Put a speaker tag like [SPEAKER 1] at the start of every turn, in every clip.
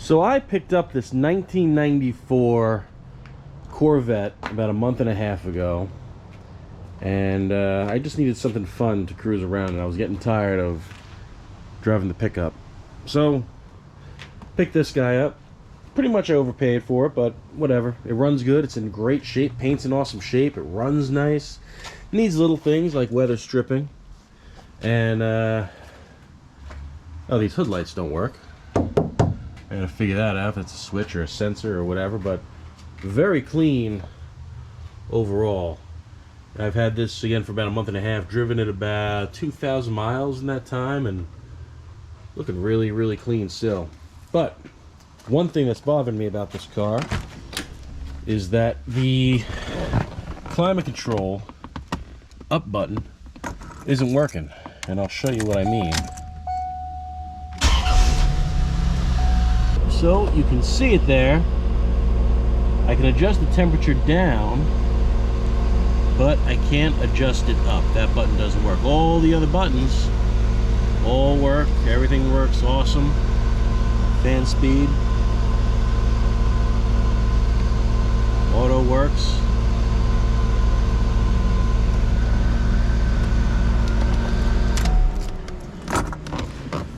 [SPEAKER 1] So I picked up this 1994 Corvette about a month and a half ago, and I just needed something fun to cruise around, and I was getting tired of driving the pickup. So picked this guy up. Pretty much overpaid for it, but whatever. It runs good. It's in great shape. Paint's in awesome shape. It runs nice. It needs little things like weather stripping. And oh, these hood lights don't work. I gotta figure that out, if it's a switch or a sensor or whatever, but very clean overall. I've had this again for about a month and a half, driven it about 2,000 miles in that time, and looking really, really clean still. But one thing that's bothering me about this car is that the climate control up button isn't working, and I'll show you what I mean. So you can see it there. I can adjust the temperature down, but I can't adjust it up. That button doesn't work. All the other buttons all work. Everything works awesome. Fan speed, auto works.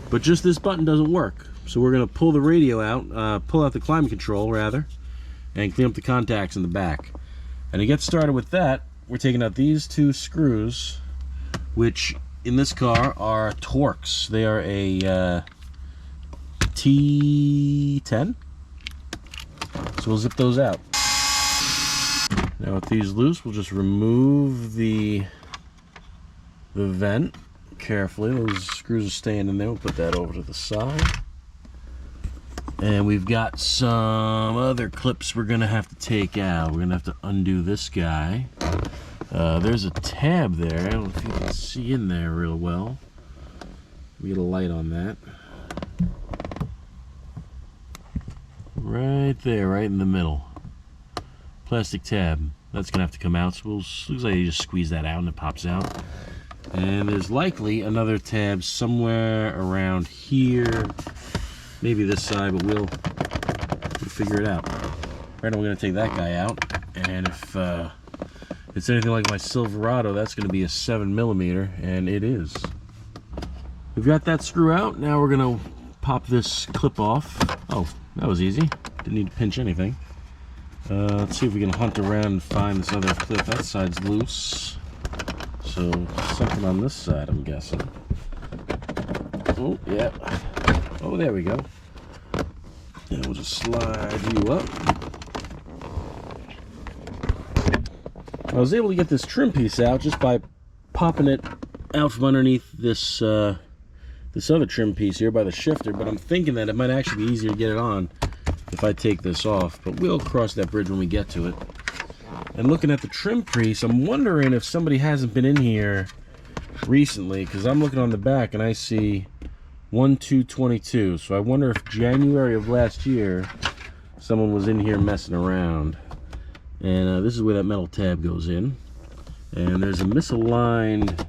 [SPEAKER 1] But just this button doesn't work. So we're going to pull the radio out, pull out the climate control rather, and clean up the contacts in the back. And to get started with that, we're taking out these two screws, which in this car are Torx. They are a T10. So we'll zip those out. Now with these loose, we'll just remove the vent carefully. Those screws are staying in there. We'll put that over to the side. And we've got some other clips we're gonna have to take out. We're gonna have to undo this guy. There's a tab there. I don't know if you can see in there real well. We get a light on that. Right there, right in the middle. Plastic tab. That's gonna have to come out. So looks like you just squeeze that out and it pops out. And there's likely another tab somewhere around here. Maybe this side, but we'll figure it out. Right now we're gonna take that guy out, and if it's anything like my Silverado, that's gonna be a 7mm, and it is. We've got that screw out. Now we're gonna pop this clip off. Oh, that was easy. Didn't need to pinch anything. Let's see if we can hunt around and find this other clip. That side's loose. So something on this side, I'm guessing. Oh, yeah. Oh, there we go. And we'll just slide you up. I was able to get this trim piece out just by popping it out from underneath this this other trim piece here by the shifter, but I'm thinking that it might actually be easier to get it on if I take this off, but we'll cross that bridge when we get to it. And looking at the trim piece, I'm wondering if somebody hasn't been in here recently, because I'm looking on the back and I see 1/2/22, so I wonder if January of last year someone was in here messing around. And this is where that metal tab goes in, and there's a misaligned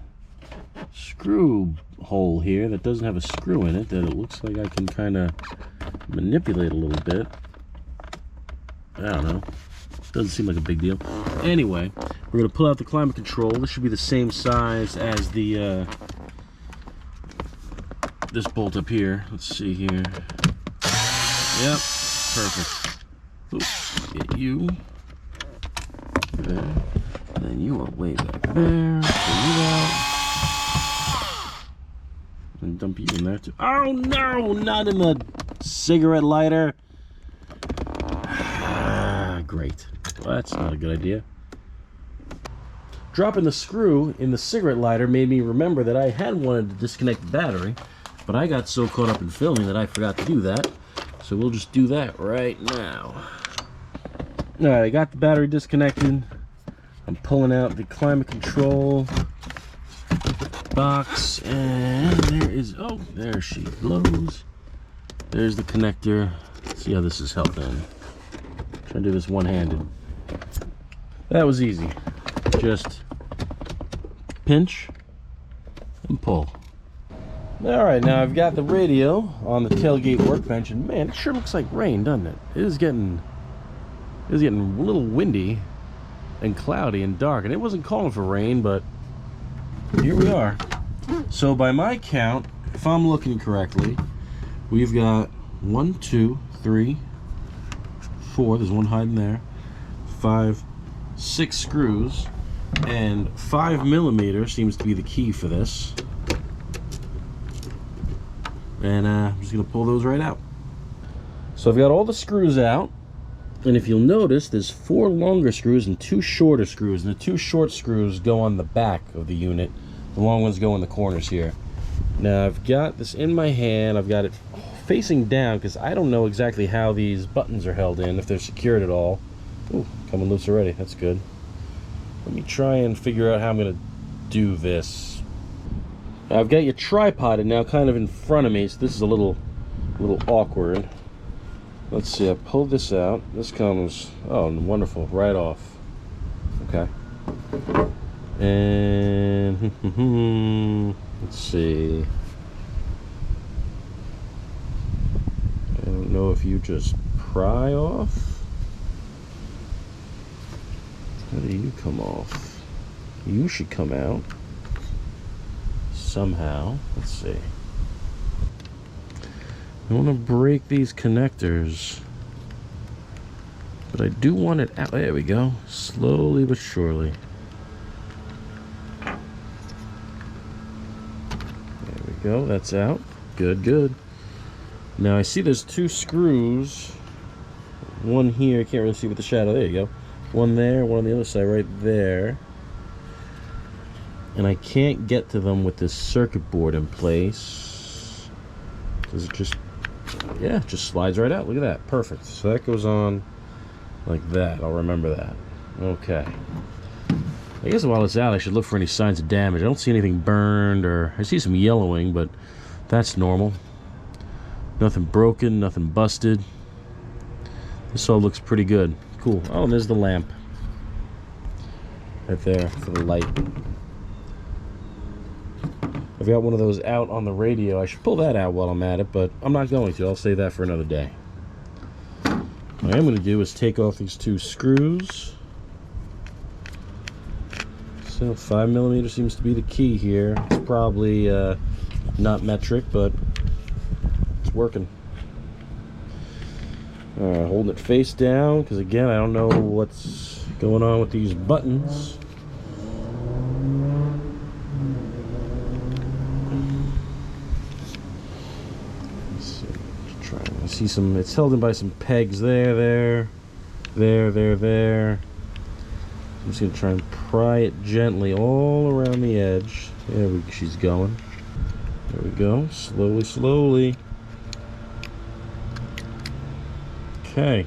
[SPEAKER 1] screw hole here that doesn't have a screw in it that it looks like I can kind of manipulate a little bit. I don't know, doesn't seem like a big deal. Anyway, we're going to pull out the climate control. This should be the same size as the this bolt up here. Let's see here. Yep, perfect. Oops, get you there. And then you are way back there. Pull you out. And dump you in there too. Oh no, not in the cigarette lighter. Great. Well, that's not a good idea. Dropping the screw in the cigarette lighter made me remember that I had wanted to disconnect the battery, but I got so caught up in filming that I forgot to do that. So we'll just do that right now. Alright, I got the battery disconnected. I'm pulling out the climate control box, and there is, oh, there she blows. There's the connector. Let's see how this is held in. Trying to do this one-handed. That was easy. Just pinch and pull. Alright, now I've got the radio on the tailgate workbench, and man, it sure looks like rain, doesn't it? It is getting a little windy and cloudy and dark, and it wasn't calling for rain, but here we are. So by my count, if I'm looking correctly, we've got 1, 2, 3, 4, there's one hiding there, 5, 6 screws, and 5mm seems to be the key for this. And I'm just gonna pull those right out. So I've got all the screws out, and if you'll notice, there's 4 longer screws and 2 shorter screws, and the 2 short screws go on the back of the unit. The long ones go in the corners here. Now I've got this in my hand. I've got it facing down because I don't know exactly how these buttons are held in, if they're secured at all. Ooh, coming loose already. That's good. Let me try and figure out how I'm gonna do this. I've got your tripod now kind of in front of me, so this is a little awkward. Let's see, I pulled this out. This comes, oh, wonderful, right off. Okay. And let's see. I don't know if you just pry off. How do you come off? You should come out somehow. Let's see. I want to break these connectors, but I do want it out. There we go. Slowly but surely. There we go. That's out. Good, good. Now I see there's 2 screws. One here. I can't really see with the shadow. There you go. One there, one on the other side right there. And I can't get to them with this circuit board in place. Does it just, yeah, it just slides right out. Look at that. Perfect. So that goes on like that. I'll remember that. Okay. I guess while it's out, I should look for any signs of damage. I don't see anything burned, or I see some yellowing, but that's normal. Nothing broken, nothing busted. This all looks pretty good. Cool. Oh, and there's the lamp. Right there for the light. I've got one of those out on the radio. I should pull that out while I'm at it, but I'm not going to. I'll save that for another day. What I am going to do is take off these 2 screws. So 5mm seems to be the key here. It's probably not metric, but it's working. Holding it face down, because again, I don't know what's going on with these buttons. I see some, it's held in by some pegs there. I'm just going to try and pry it gently all around the edge. There she's going. There we go. Slowly, slowly. Okay.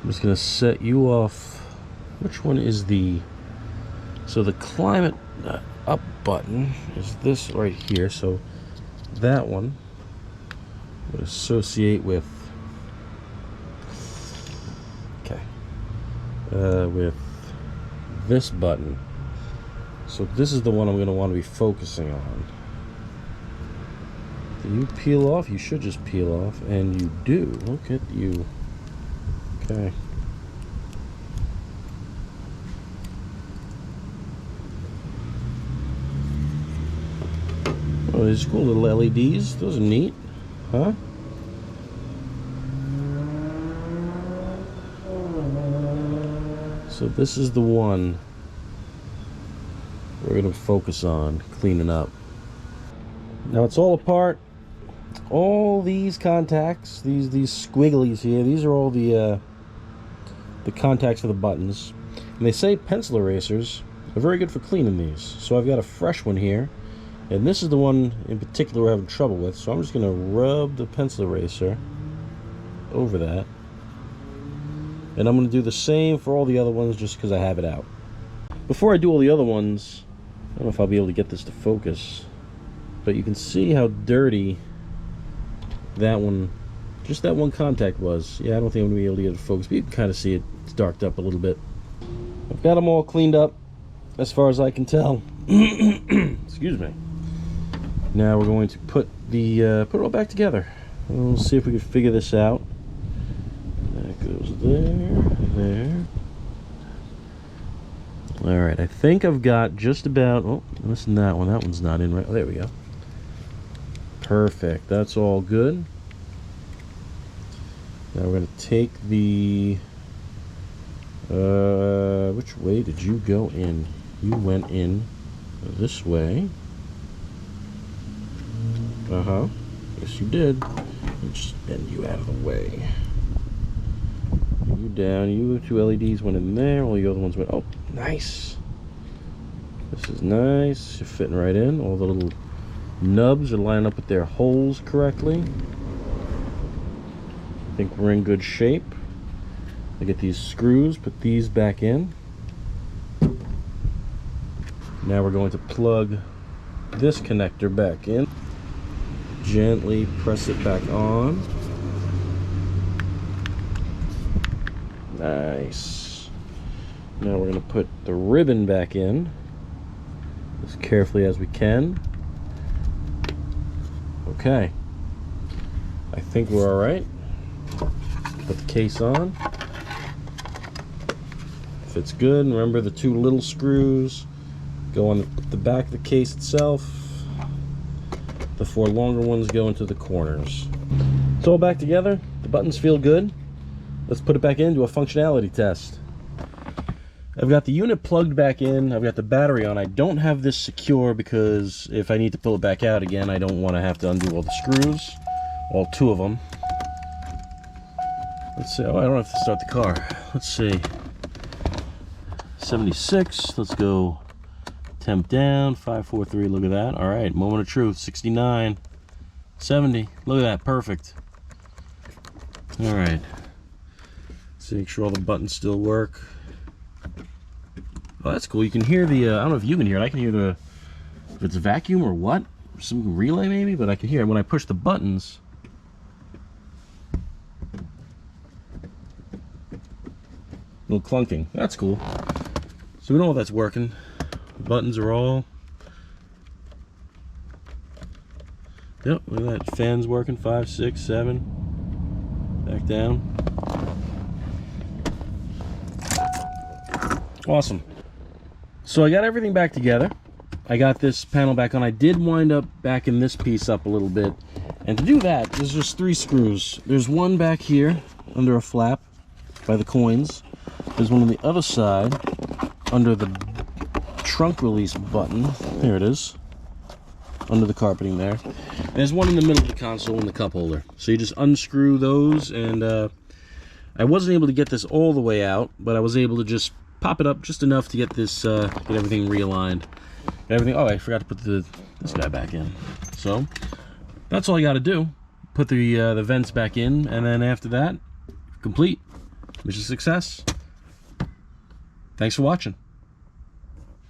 [SPEAKER 1] I'm just going to set you off. Which one is the... So the climate up button is this right here. So that one would associate with... Okay. With this button. So this is the one I'm going to want to be focusing on. Do you peel off? You should just peel off, and you do. Look at you. Okay. Oh, these cool little LEDs. Those are neat, huh? So this is the one we're going to focus on cleaning up. Now it's all apart. All these contacts, these squigglies here, these are all the contacts for the buttons. And they say pencil erasers are very good for cleaning these. So I've got a fresh one here, and this is the one in particular we're having trouble with. So I'm just going to rub the pencil eraser over that. And I'm going to do the same for all the other ones just because I have it out. Before I do all the other ones, I don't know if I'll be able to get this to focus, but you can see how dirty that one, just that one contact was. Yeah, I don't think I'm going to be able to get it to focus, but you can kind of see it. It's darked up a little bit. I've got them all cleaned up. as far as I can tell. Excuse me. Now we're going to put it all back together. We'll see if we can figure this out. That goes there. All right, I think I've got just about. Oh, listen to that one. That one's not in right. Oh, there we go. Perfect. That's all good. Now we're going to take the. Which way did you go in? You went in this way. Yes, you did. Just bend you out of the way. You down. You two LEDs went in there. All the other ones went. Oh, nice. This is nice. You're fitting right in. All the little nubs are lining up with their holes correctly. I think we're in good shape. I get these screws, put these back in. Now we're going to plug this connector back in. Gently press it back on. Nice. Now we're going to put the ribbon back in as carefully as we can. Okay. I think we're all right. Put the case on. Fits good. Remember the two little screws go on the back of the case itself. The four longer ones go into the corners. It's all back together. The buttons feel good. Let's put it back in, do a functionality test. I've got the unit plugged back in. I've got the battery on. I don't have this secure because if I need to pull it back out again, I don't want to have to undo all the screws. All two of them. Let's see. Oh, I don't have to start the car. Let's see. 76. Let's go. Temp down. 543. Look at that. All right. Moment of truth. 69. 70. Look at that. Perfect. All right. Let's make sure all the buttons still work. Oh, that's cool. You can hear the. I don't know if you can hear it. I can hear the. If it's a vacuum or what. Some relay maybe, but I can hear it when I push the buttons. A little clunking. That's cool. So we know that's working. The buttons are all. Yep, look at that. Fans working. 5, 6, 7. Back down. Awesome. So I got everything back together. I got this panel back on. I did wind up backing this piece up a little bit. And to do that, there's just 3 screws. There's one back here under a flap by the coins. There's one on the other side under the trunk release button. There it is. Under the carpeting there. And there's one in the middle of the console in the cup holder. So you just unscrew those, and I wasn't able to get this all the way out, but I was able to just pop it up just enough to get this, get everything realigned. Everything. Oh, I forgot to put this guy back in. So that's all I got to do. Put the vents back in, and then after that, complete. Mission success. Thanks for watching.